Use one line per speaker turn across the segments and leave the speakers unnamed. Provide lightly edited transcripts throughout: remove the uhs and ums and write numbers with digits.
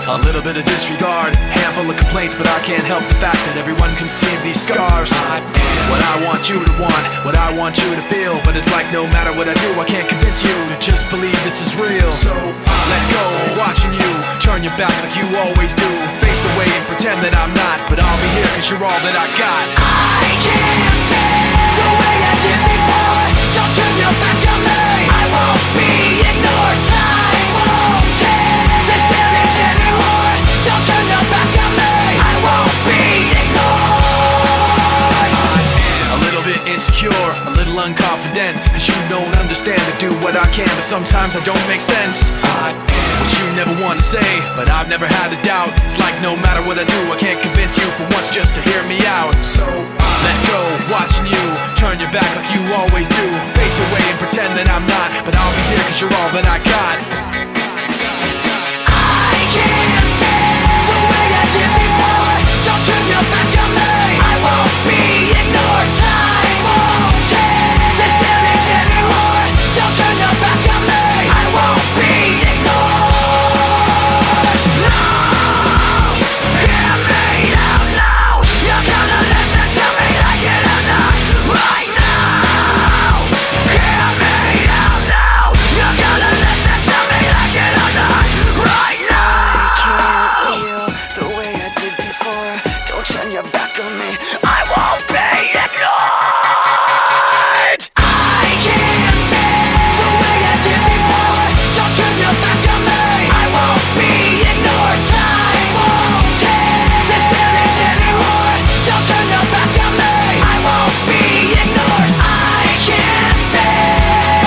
a little bit of disregard, handful of complaints, but I can't help the fact that everyone can see these scars. I am what I want you to want, what I want you to feel, but it's like no matter what I do, I can't convince you to just believe this is real. So let go, watching you turn your back like you always do, face away and pretend that I'm not, but I'll be here cause you're all that I got.
I can't feel the way I did before. Don't turn your back on me. I won't be ignored. Time won't change this damage anymore. Don't turn your back on me. I won't be ignored.
A little bit insecure, a little unconfident, cause you don't understand to do what I can, but sometimes I don't make sense. I am what you never want to say, but I've never had a doubt. It's like no matter what I do, I can't convince you for once just to hear me out. So let go, watching you turn your back like you always do, face away and pretend that I'm not, but I'll be here cause you're all that I got.
I can't feel the way I did before. Don't turn your back on me. I won't be ignored. Time won't change this damage anymore. Don't turn your back on me. I won't be ignored. No, hear me out now. You're gonna listen to me like it or not. Right now, hear me out now. You're gonna listen to me like it or not. Right now. I can't feel the way I did before. Don't turn your back on me. I won't be ignored. I can't feel the way I did before. Don't turn your back on me. I won't be ignored. Time won't change this damage anymore. Don't turn your back on me. I won't be ignored. I can't feel.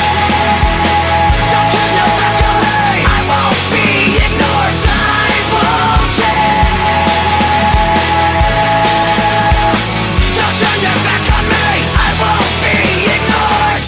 Don't turn your back on me. I won't be ignored. Time won't change. Don't turn your back on me. I won't be ignored.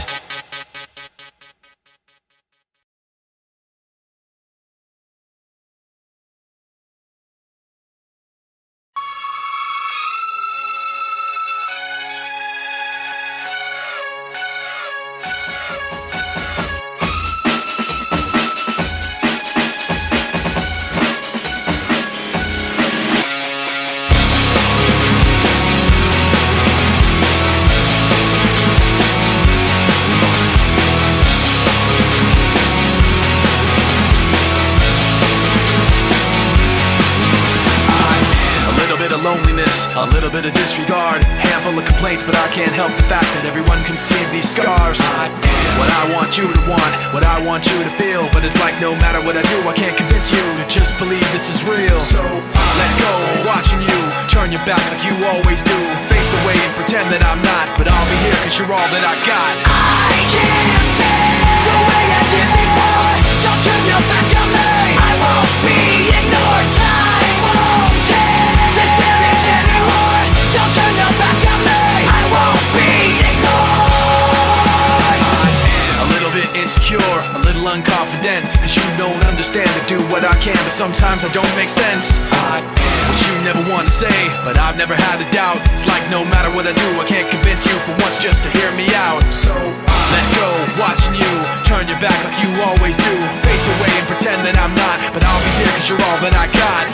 Loneliness, a little bit of disregard, handful of complaints, but I can't help the fact that everyone can see these scars. I am what I want you to want, what I want you to feel, but it's like no matter what I do, I can't convince you to just believe this is real. So let go, watching you turn your back like you always do, face away and pretend that I'm not, but I'll be here cause you're all that I got.
I can't feel the way I did before. Don't turn your back on me. I won't be ignored. Time won't change this damage anymore. Don't turn your back on me. I won't be ignored.
A little bit insecure, a little unconfident, cause you don't understand to do what I can, but sometimes I don't make sense. I am what you never want to say, but I've never had a doubt. It's like no matter what I do, I can't convince you for once just to hear me out. So let go, watching you turn your back like you always do, face away and pretend that I'm not, but I'll be here cause you're all that I got.